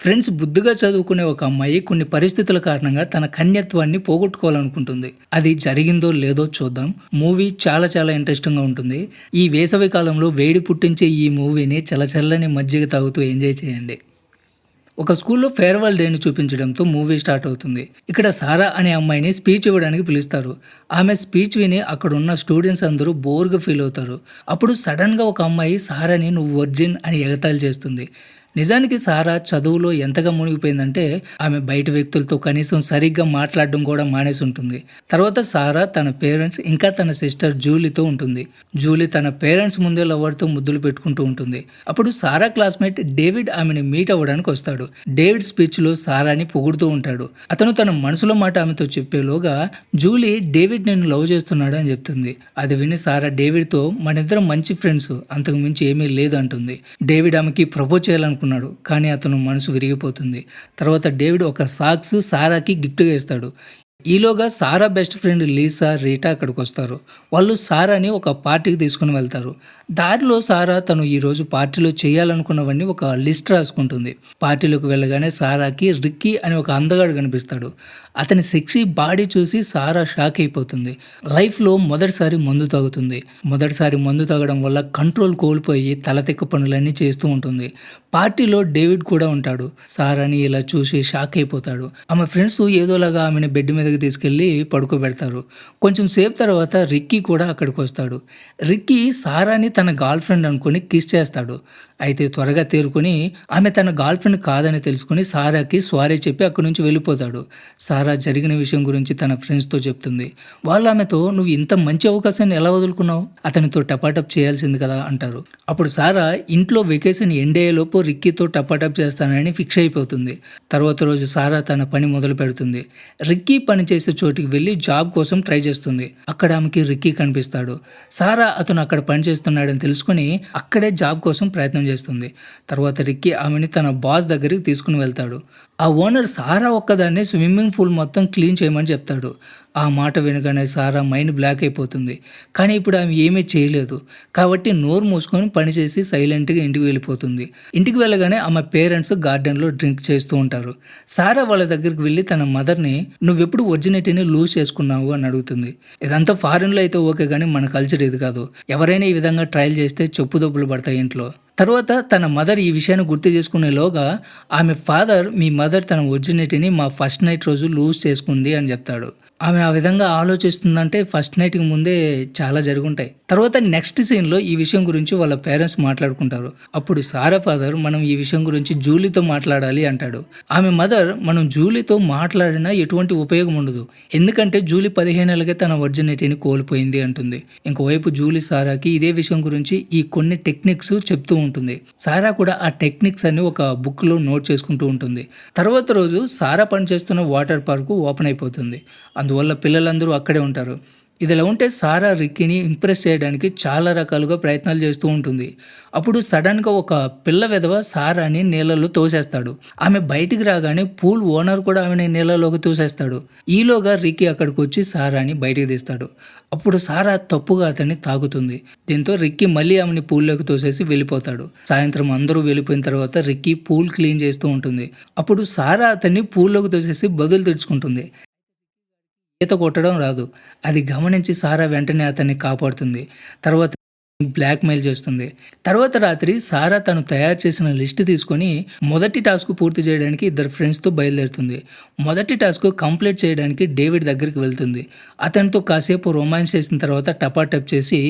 Friends బుద్ధిగా చదువుకునే ఒక అమ్మాయి కొన్ని పరిస్థితుల కారణంగా తన కన్యత్వాన్ని పోగొట్టుకోవాలనుకుంటుంది. అది జరిగిందో లేదో చూద్దాం. మూవీ చాలా చాలా ఇంట్రెస్టింగ్‌గా ఉంటుంది. ఈ వేసవి కాలంలో వేడి పుట్టించే ఈ మూవీని చల్లచల్లని మజ్జిగ తాగుతూ ఎంజాయ్ చేయండి. ఒక స్కూల్లో ఫేర్‌వెల్ డేని చూపించడంతో మూవీ స్టార్ట్ అవుతుంది. ఇక్కడ సారా అనే అమ్మాయిని స్పీచ్ ఇవ్వడానికి పిలుస్తారు. ఆమె స్పీచ్ విని అక్కడున్న స్టూడెంట్స్ అందరూ బోర్‌గా ఫీల్ అవుతారు. అప్పుడు సడెన్‌గా ఒక అమ్మాయి సారాని "నువ్వు వర్జిన్" అని ఎగతాళి చేస్తుంది. నిజానికి సారా చదువులో ఎంతగా మునిగిపోయిందంటే ఆమె బయట వ్యక్తులతో కనీసం సరిగ్గా మాట్లాడడం కూడా మానేసి ఉంటుంది. తర్వాత సారా తన పేరెంట్స్ ఇంకా తన సిస్టర్ జూలీతో ఉంటుంది. జూలీ తన పేరెంట్స్ ముందే లవర్‌తో ముద్దులు పెట్టుకుంటూ ఉంటుంది. అప్పుడు సారా క్లాస్‌మేట్ డేవిడ్ ఆమెని మీట్ అవ్వడానికి వస్తాడు. డేవిడ్ స్పీచ్‌లో సారాని పొగుడుతూ ఉంటాడు. అతను తన మనసులో మాట ఆమెతో చెప్పేలోగా జూలీ డేవిడ్ నిన్ను లవ్ చేస్తున్నాడు అని చెప్తుంది. అది విని సారా డేవిడ్‌తో మనిద్దరం మంచి ఫ్రెండ్స్, అంతకు మించి ఏమీ లేదు అంటుంది. డేవిడ్ ఆమెకి ప్రపోజ్ చేయాలనుకున్నాడు, కానీ అతను మనసు విరిగిపోతుంది. తర్వాత డేవిడ్ ఒక సాక్స్ సారాకి గిఫ్ట్‌గా ఇస్తాడు. ఈలోగా సారా బెస్ట్ ఫ్రెండ్ లీసా, రీటా అక్కడికి వస్తారు. వాళ్ళు సారాని ఒక పార్టీకి తీసుకుని వెళ్తారు. దారిలో సారా తను ఈరోజు పార్టీలో చేయాలనుకున్నవన్నీ ఒక లిస్ట్ రాసుకుంటుంది. పార్టీలోకి వెళ్ళగానే సారాకి రిక్కీ అని ఒక అందగాడు కనిపిస్తాడు. అతని సెక్సీ బాడీ చూసి సారా షాక్ అయిపోతుంది. లైఫ్లో మొదటిసారి మందు తాగుతుంది. మొదటిసారి మందు తాగడం వల్ల కంట్రోల్ కోల్పోయి తలతిక్క పనులన్నీ చేస్తూ ఉంటుంది. పార్టీలో డేవిడ్ కూడా ఉంటాడు. సారాని ఇలా చూసి షాక్ అయిపోతాడు. ఆమె ఫ్రెండ్స్ ఏదోలాగా ఆమెను బెడ్ మీదకి తీసుకెళ్లి పడుకోబెడతారు. కొంచెం సేపు తర్వాత రిక్కీ కూడా అక్కడికి వస్తాడు. రిక్కీ సారాని తన గర్ల్ ఫ్రెండ్ అనుకుని కిస్ చేస్తాడు. అయితే త్వరగా తేరుకొని ఆమె తన గర్ల్ ఫ్రెండ్ కాదని తెలుసుకుని సారాకి సారీ చెప్పి అక్కడి నుంచి వెళ్ళిపోతాడు. సారా జరిగిన విషయం గురించి తన ఫ్రెండ్స్తో చెప్తుంది. వాళ్ళు ఆమెతో "నువ్వు ఇంత మంచి అవకాశాన్ని ఎలా వదులుకున్నావు? అతనితో టపాటప్ చేయాల్సింది కదా" అంటారు. అప్పుడు సారా ఇంట్లో వెకేషన్ ఎండ్ అయ్యేలోపు రిక్కీతో టపాటప్ చేస్తానని ఫిక్స్ అయిపోతుంది. తర్వాత రోజు సారా తన పని మొదలు పెడుతుంది. రిక్కీ పనిచేసే చోటికి వెళ్ళి జాబ్ కోసం ట్రై చేస్తుంది. అక్కడ ఆమెకి రిక్కీ కనిపిస్తాడు. సారా అతను అక్కడ పనిచేస్తున్నాడని తెలుసుకుని అక్కడే జాబ్ కోసం ప్రయత్నం చేస్తుంది. తర్వాత రిక్కీ ఆమెని తన బాస్ దగ్గరికి తీసుకుని వెళ్తాడు. ఆ ఓనర్ సారా ఒక్కదాన్ని స్విమ్మింగ్ పూల్ మొత్తం క్లీన్ చేయమని చెప్తాడు. ఆ మాట వినగానే సారా మైండ్ బ్లాక్ అయిపోతుంది. కానీ ఇప్పుడు ఆమె ఏమీ చేయలేదు కాబట్టి నోరు మూసుకొని పనిచేసి సైలెంట్గా ఇంటికి వెళ్ళిపోతుంది. ఇంటికి వెళ్ళగానే ఆమె పేరెంట్స్ గార్డెన్లో డ్రింక్ చేస్తూ ఉంటారు. సారా వాళ్ళ దగ్గరికి వెళ్ళి తన మదర్ని "నువ్వెప్పుడు ఒరిజినిటీని లూజ్ చేసుకున్నావు" అని అడుగుతుంది. ఇదంతా ఫారిన్లో అయితే ఓకే, కానీ మన కల్చర్ ఇది కాదు. ఎవరైనా ఈ విధంగా ట్రయల్ చేస్తే చెప్పుదొబ్బులు పడతాయి ఇంట్లో. తర్వాత తన మదర్ ఈ విషయాన్ని గుర్తు చేసుకునేలోగా ఆమె ఫాదర్ "మీ మదర్ తన ఒరిజినిటీని మా ఫస్ట్ నైట్ రోజు లూజ్ చేసుకుంది" అని చెప్తాడు. ఆమె ఆ విధంగా ఆలోచిస్తుందంటే ఫస్ట్ నైట్కి ముందే చాలా జరుగుంటాయి. తర్వాత నెక్స్ట్ సీన్లో ఈ విషయం గురించి వాళ్ళ పేరెంట్స్ మాట్లాడుకుంటారు. అప్పుడు సారా ఫాదర్ "మనం ఈ విషయం గురించి జూలీతో మాట్లాడాలి" అంటాడు. ఆమె మదర్ "మనం జూలీతో మాట్లాడినా ఎటువంటి ఉపయోగం ఉండదు, ఎందుకంటే జూలీ 15 ఏళ్ళకే తన ఒరిజినిటీని కోల్పోయింది" అంటుంది. ఇంకోవైపు జూలీ సారాకి ఇదే విషయం గురించి ఈ కొన్ని టెక్నిక్స్ చెప్తూ ఉంటుంది. సారా కూడా ఆ టెక్నిక్స్ అన్ని ఒక బుక్లో నోట్ చేసుకుంటూ ఉంటుంది. తర్వాత రోజు సారా పనిచేస్తున్న వాటర్ పార్క్ ఓపెన్ అయిపోతుంది. అందువల్ల పిల్లలందరూ అక్కడే ఉంటారు. ఇదిలా ఉంటే సారా రిక్కీని ఇంప్రెస్ చేయడానికి చాలా రకాలుగా ప్రయత్నాలు చేస్తూ ఉంటుంది. అప్పుడు సడన్గా ఒక పిల్ల వెధవ సారాని నీళ్ళలో తోసేస్తాడు. ఆమె బయటికి రాగానే పూల్ ఓనర్ కూడా ఆమెని నీళ్ళలోకి తోసేస్తాడు. ఈలోగా రిక్కీ అక్కడికి వచ్చి సారాని బయటికి తీస్తాడు. అప్పుడు సారా తప్పుగా అతన్ని తాగుతుంది. దీంతో రిక్కీ మళ్ళీ ఆమెని పూల్లోకి తోసేసి వెళ్ళిపోతాడు. సాయంత్రం అందరూ వెళ్ళిపోయిన తర్వాత రిక్కీ పూల్ క్లీన్ చేస్తూ ఉంటుంది. అప్పుడు సారా అతన్ని పూల్లోకి తోసేసి బదులు తెచ్చుకుంటుంది. ఈత కొట్టడం రాదు. అది గమనించి సారా వెంటనే అతన్ని కాపాడుతుంది. తర్వాత బ్లాక్మెయిల్ చేస్తుంది. తర్వాత రాత్రి సారా తను తయారు చేసిన లిస్ట్ తీసుకొని మొదటి టాస్క్ పూర్తి చేయడానికి ఇద్దరు ఫ్రెండ్స్తో బయలుదేరుతుంది. మొదటి టాస్క్ కంప్లీట్ చేయడానికి డేవిడ్ దగ్గరికి వెళ్తుంది. అతనితో కాసేపు రొమాన్స్ చేసిన తర్వాత టపాటప్ చేసి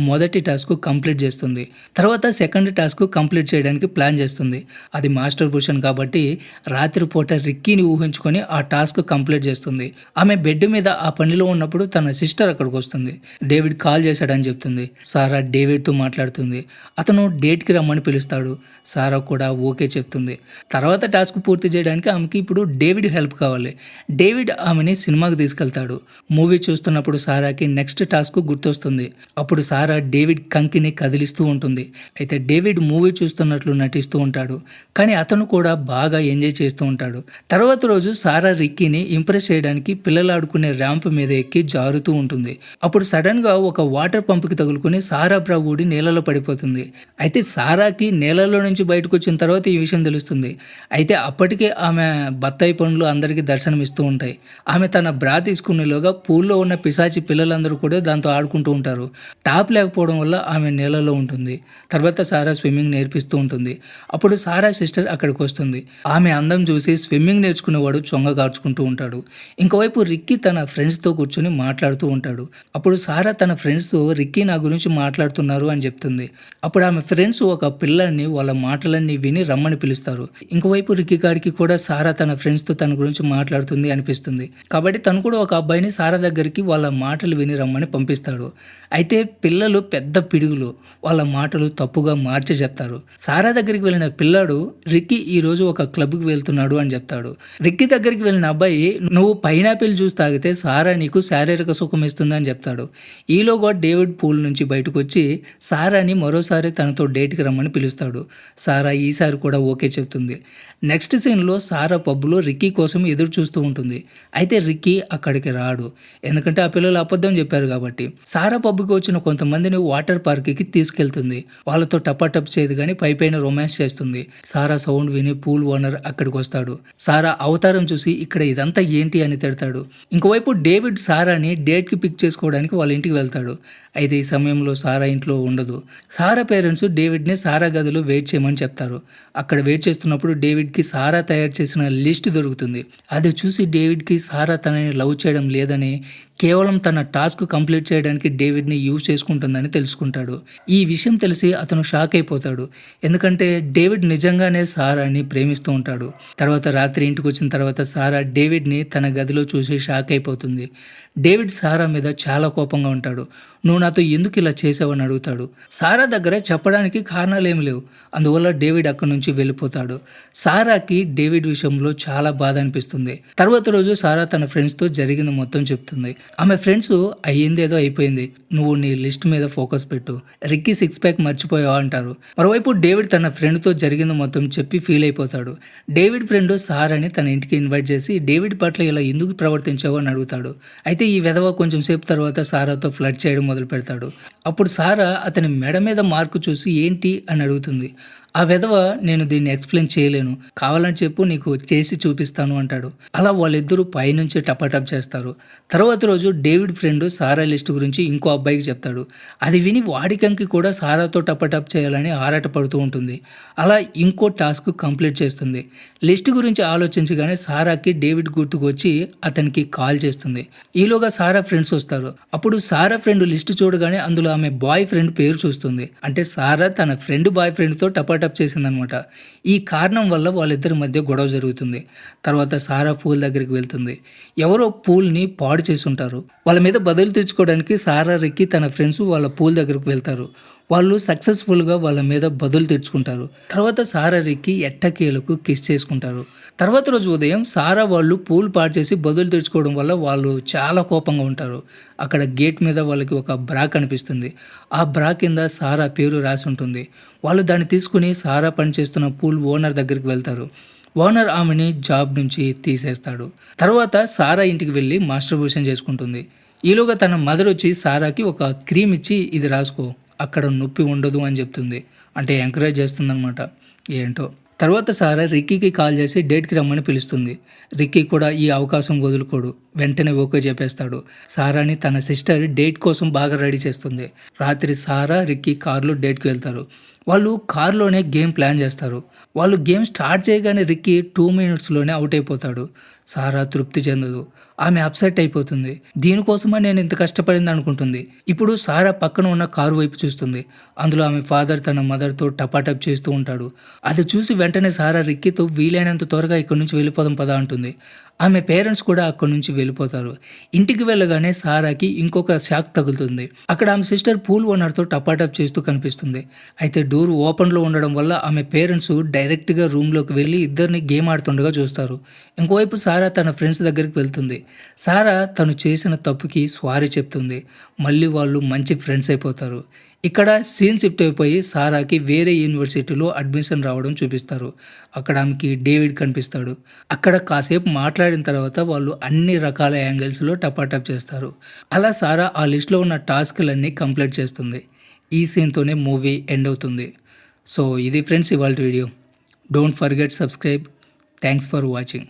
మొదటి టాస్క్ కంప్లీట్ చేస్తుంది. తర్వాత సెకండ్ టాస్క్ కంప్లీట్ చేయడానికి ప్లాన్ చేస్తుంది. అది మాస్టర్ పొజిషన్ కాబట్టి రాత్రిపూట రిక్కీని ఊహించుకొని ఆ టాస్క్ కంప్లీట్ చేస్తుంది. ఆమె బెడ్ మీద ఆ పనిలో ఉన్నప్పుడు తన సిస్టర్ అక్కడికి వస్తుంది. డేవిడ్ కాల్ చేశాడని చెప్తుంది. సారా డేవిడ్తో మాట్లాడుతుంది. అతను డేట్కి రమ్మని పిలుస్తాడు. సారా కూడా ఓకే చెప్తుంది. తర్వాత టాస్క్ పూర్తి చేయడానికి ఆమెకి ఇప్పుడు డేవిడ్ హెల్ప్ కావాలి. డేవిడ్ ఆమెని సినిమాకి తీసుకెళ్తాడు. మూవీ చూస్తున్నప్పుడు సారాకి నెక్స్ట్ టాస్క్ గుర్తొస్తుంది. అప్పుడు సారా డేవిడ్ కంకిని కదిలిస్తూ ఉంటుంది. అయితే డేవిడ్ మూవీ చూస్తున్నట్లు నటిస్తూ ఉంటాడు, కానీ అతను కూడా బాగా ఎంజాయ్ చేస్తూ ఉంటాడు. తర్వాత రోజు సారా రిక్కీని ఇంప్రెస్ చేయడానికి పిల్లలు ఆడుకునే ర్యాంప్ మీద ఎక్కి జారుతూ ఉంటుంది. అప్పుడు సడన్గా ఒక వాటర్ పంప్కి తగులుకుని సారా టపటపా ఊడి నీళ్ళలో పడిపోతుంది. అయితే సారాకి నీళ్ళలో నుంచి బయటకు వచ్చిన తర్వాత ఈ విషయం తెలుస్తుంది. అయితే అప్పటికే ఆమె బత్తాయి పండ్లు అందరికీ దర్శనమిస్తూ ఉంటాయి. ఆమె తన బ్రా తీసుకునేలోగా పూల్లో ఉన్న పిశాచి పిల్లలందరూ కూడా దాంతో ఆడుకుంటూ ఉంటారు. టాప్ లేకపోవడం వల్ల ఆమె నీళ్ళలో ఉంటుంది. తర్వాత సారా స్విమ్మింగ్ నేర్పిస్తూ ఉంటుంది. అప్పుడు సారా సిస్టర్ అక్కడికి వస్తుంది. ఆమె అందం చూసి స్విమ్మింగ్ నేర్చుకునేవాడు చొంగ కార్చుకుంటూ ఉంటాడు. ఇంకోవైపు రిక్కీ తన ఫ్రెండ్స్తో కూర్చొని మాట్లాడుతూ ఉంటాడు. అప్పుడు సారా తన ఫ్రెండ్స్తో రిక్కీ నా గురించి మాట్లాడుతున్నారు అని చెప్తుంది. అప్పుడు ఆమె ఫ్రెండ్స్ ఒక పిల్లాడిని వాళ్ళ మాటలన్నీ విని రమ్మని పిలుస్తారు. ఇంకోవైపు రిక్కీ గాడికి కూడా సారా తన ఫ్రెండ్స్తో తన గురించి మాట్లాడుతుంది అనిపిస్తుంది. కాబట్టి తను కూడా ఒక అబ్బాయిని సారా దగ్గరికి వాళ్ళ మాటలు విని రమ్మని పంపిస్తాడు. అయితే పిల్లలు పెద్ద పిడుగులు, వాళ్ళ మాటలు తప్పుగా మార్చి చెప్తారు. సారా దగ్గరికి వెళ్ళిన పిల్లాడు రిక్కీ ఈరోజు ఒక క్లబ్కి వెళ్తున్నాడు అని చెప్తాడు. రిక్కీ దగ్గరికి వెళ్ళిన అబ్బాయి నువ్వు పైనాపిల్ జ్యూస్ తాగితే సారా నీకు శారీరక సుఖం ఇస్తుంది అని చెప్తాడు. ఈలోగా డేవిడ్ పూల్ నుంచి బయటకు వచ్చి సారాని మరోసారి తనతో డేట్కి రమ్మని పిలుస్తాడు. సారా ఈసారి కూడా ఓకే చెప్తుంది. నెక్స్ట్ సీన్లో సారా పబ్లో రిక్కీ కోసం ఎదురు చూస్తూ ఉంటుంది. అయితే రిక్కీ అక్కడికి రాడు, ఎందుకంటే ఆ పిల్లలు అబద్ధం చెప్పారు కాబట్టి. సారా పబ్కి వచ్చిన కొంతమందిని వాటర్ పార్క్కి తీసుకెళ్తుంది. వాళ్ళతో టపాటప్ చేయదు కానీ పైపైన రొమాన్స్ చేస్తుంది. సారా సౌండ్ విని పూల్ ఓనర్ అక్కడికి వస్తాడు. సారా అవతారం చూసి ఇక్కడ ఇదంతా ఏంటి అని తిడతాడు. ఇంకోవైపు డేవిడ్ సారాని డేట్కి పిక్ చేసుకోవడానికి వాళ్ళ ఇంటికి వెళ్తాడు. అయితే ఈ సమయంలో సారా ఇంట్లో ఉండదు. సారా పేరెంట్స్ డేవిడ్ని సారా గదిలో వెయిట్ చేయమని చెప్తారు. అక్కడ వెయిట్ చేస్తున్నప్పుడు డేవిడ్కి సారా తయారు చేసిన లిస్ట్ దొరుకుతుంది. అది చూసి డేవిడ్కి సారా తనని లవ్ చేయడం లేదని, కేవలం తన టాస్క్ కంప్లీట్ చేయడానికి డేవిడ్ని యూజ్ చేసుకుంటుందని తెలుసుకుంటాడు. ఈ విషయం తెలిసి అతను షాక్ అయిపోతాడు. ఎందుకంటే డేవిడ్ నిజంగానే సారాని ప్రేమిస్తూ ఉంటాడు. తర్వాత రాత్రి ఇంటికి వచ్చిన తర్వాత సారా డేవిడ్ని తన గదిలో చూసి షాక్ అయిపోతుంది. డేవిడ్ సారా మీద చాలా కోపంగా ఉంటాడు. నువ్వు నాతో ఎందుకు ఇలా చేసావని అడుగుతాడు. సారా దగ్గర చెప్పడానికి కారణాలు ఏమి లేవు. అందువల్ల డేవిడ్ అక్కడి నుంచి వెళ్ళిపోతాడు. సారాకి డేవిడ్ విషయంలో చాలా బాధ అనిపిస్తుంది. తర్వాత రోజు సారా తన ఫ్రెండ్స్తో జరిగింది మొత్తం చెప్తుంది. ఆమె ఫ్రెండ్స్ అయ్యిందేదో అయిపోయింది, నువ్వు నీ లిస్ట్ మీద ఫోకస్ పెట్టు, రిక్కీ 6 ప్యాక్ మర్చిపోయావా అంటారు. మరోవైపు డేవిడ్ తన ఫ్రెండ్తో జరిగింది మొత్తం చెప్పి ఫీల్ అయిపోతాడు. డేవిడ్ ఫ్రెండ్ సారాని తన ఇంటికి ఇన్వైట్ చేసి డేవిడ్ పట్ల ఇలా ఎందుకు ప్రవర్తించావో అని అడుగుతాడు. అయితే ఈ వెధవ కొంచెం సేపు తర్వాత సారాతో ఫ్లర్ట్ చేయడం మొదలు పెడతాడు. అప్పుడు సారా అతని మెడ మీద మార్కు చూసి ఏంటి అని అడుగుతుంది. ఆ వెధవ నేను దీన్ని ఎక్స్ప్లెయిన్ చేయలేను, కావాలని చెప్పు నీకు చేసి చూపిస్తాను అంటాడు. అలా వాళ్ళిద్దరూ పైనుంచి టపాటప్ చేస్తారు. తర్వాత రోజు డేవిడ్ ఫ్రెండ్ సారా లిస్ట్ గురించి ఇంకో అబ్బాయికి చెప్తాడు. అది విని వాడికంకి కూడా సారాతో టపాటప్ చేయాలని ఆరాట పడుతూ ఉంటుంది. అలా ఇంకో టాస్క్ కంప్లీట్ చేస్తుంది. లిస్ట్ గురించి ఆలోచించగానే సారాకి డేవిడ్ గుర్తుకు వచ్చి అతనికి కాల్ చేస్తుంది. ఈలోగా సారా ఫ్రెండ్స్ వస్తారు. అప్పుడు సారా ఫ్రెండ్ లిస్ట్ చూడగానే అందులో ఆమె బాయ్ ఫ్రెండ్ పేరు చూస్తుంది. అంటే సారా తన ఫ్రెండ్ బాయ్ ఫ్రెండ్తో టపాటప్ చేసిందనమాట. ఈ కారణం వల్ల వాళ్ళిద్దరి మధ్య గొడవ జరుగుతుంది. తర్వాత సారా పూల్ దగ్గరికి వెళ్తుంది. ఎవరో పూల్ని పాడు చేసి ఉంటారు. వాళ్ళ మీద బదులు తీర్చుకోవడానికి సారా రిక్కీ తన ఫ్రెండ్స్ వాళ్ళ పూల్ దగ్గరకు వెళ్తారు. వాళ్ళు సక్సెస్ఫుల్గా వాళ్ళ మీద బదులు తెచ్చుకుంటారు. తర్వాత సారా రిక్కీ ఎట్టకేలకు కిస్ చేసుకుంటారు. తర్వాత రోజు ఉదయం సారా వాళ్ళు పూల్ పాడు చేసి బదులు తెచ్చుకోవడం వల్ల వాళ్ళు చాలా కోపంగా ఉంటారు. అక్కడ గేట్ మీద వాళ్ళకి ఒక బ్రా కనిపిస్తుంది. ఆ బ్రా కింద సారా పేరు రాసి ఉంటుంది. వాళ్ళు దాన్ని తీసుకుని సారా పనిచేస్తున్న పూల్ ఓనర్ దగ్గరికి వెళ్తారు. ఓనర్ ఆమెని జాబ్ నుంచి తీసేస్తాడు. తర్వాత సారా ఇంటికి వెళ్ళి మాస్టర్బేషన్ చేసుకుంటుంది. ఈలోగా తన మదర్ వచ్చి సారాకి ఒక క్రీమ్ ఇచ్చి ఇది రాసుకో, అక్కడ నొప్పి ఉండదు అని చెప్తుంది. అంటే ఎంకరేజ్ చేస్తుందన్నమాట. ఏంటో. తర్వాత సారా రిక్కీకి కాల్ చేసి డేట్కి రమ్మని పిలుస్తుంది. రిక్కీ కూడా ఈ అవకాశం వదులుకోడు, వెంటనే ఓకే చెప్పేస్తాడు. సారాని తన సిస్టర్ డేట్ కోసం బాగా రెడీ చేస్తుంది. రాత్రి సారా రిక్కీ కారులో డేట్కి వెళ్తారు. వాళ్ళు కారులోనే గేమ్ ప్లాన్ చేస్తారు. వాళ్ళు గేమ్ స్టార్ట్ చేయగానే రిక్కీ 2 మినిట్స్లోనే అవుట్ అయిపోతాడు. సారా తృప్తి చెందదు. ఆమె అప్సెట్ అయిపోతుంది. దీనికోసమే నేను ఇంత కష్టపడింది అనుకుంటుంది. ఇప్పుడు సారా పక్కన ఉన్న కారు వైపు చూస్తుంది. అందులో ఆమె ఫాదర్ తన మదర్తో టపాటప్ చేస్తూ ఉంటాడు. అది చూసి వెంటనే సారా రిక్కీతో వీలైనంత త్వరగా ఇక్కడి నుంచి వెళ్ళిపోదాం పదా అంటుంది. ఆమె పేరెంట్స్ కూడా అక్కడి నుంచి వెళ్ళిపోతారు. ఇంటికి వెళ్ళగానే సారాకి ఇంకొక షాక్ తగులుతుంది. అక్కడ ఆమె సిస్టర్ పూల్ ఓనర్తో టపాటప్ చేస్తూ కనిపిస్తుంది. అయితే డోర్ ఓపెన్లో ఉండడం వల్ల ఆమె పేరెంట్స్ డైరెక్ట్గా రూమ్లోకి వెళ్ళి ఇద్దరిని గేమ్ ఆడుతుండగా చూస్తారు. ఇంకోవైపు సారా తన ఫ్రెండ్స్ దగ్గరికి వెళ్తుంది. సారా తను చేసిన తప్పుకి సారీ చెప్తుంది. మళ్ళీ వాళ్ళు మంచి ఫ్రెండ్స్ అయిపోతారు. ఇక్కడ సీన్ షిఫ్ట్ అయిపోయి సారాకి వేరే యూనివర్సిటీలో అడ్మిషన్ రావడం చూపిస్తారు. అక్కడ ఆమెకి డేవిడ్ కనిపిస్తాడు. అక్కడ కాసేపు మాట్లాడిన తర్వాత వాళ్ళు అన్ని రకాల యాంగిల్స్లో టపాటప్ చేస్తారు. అలా సారా ఆ లిస్ట్లో ఉన్న టాస్క్లన్నీ కంప్లీట్ చేస్తుంది. ఈ సీన్తోనే మూవీ ఎండ్ అవుతుంది. సో ఇది ఫ్రెండ్స్ ఇవాల్టి video. Don't forget subscribe. Thanks for watching.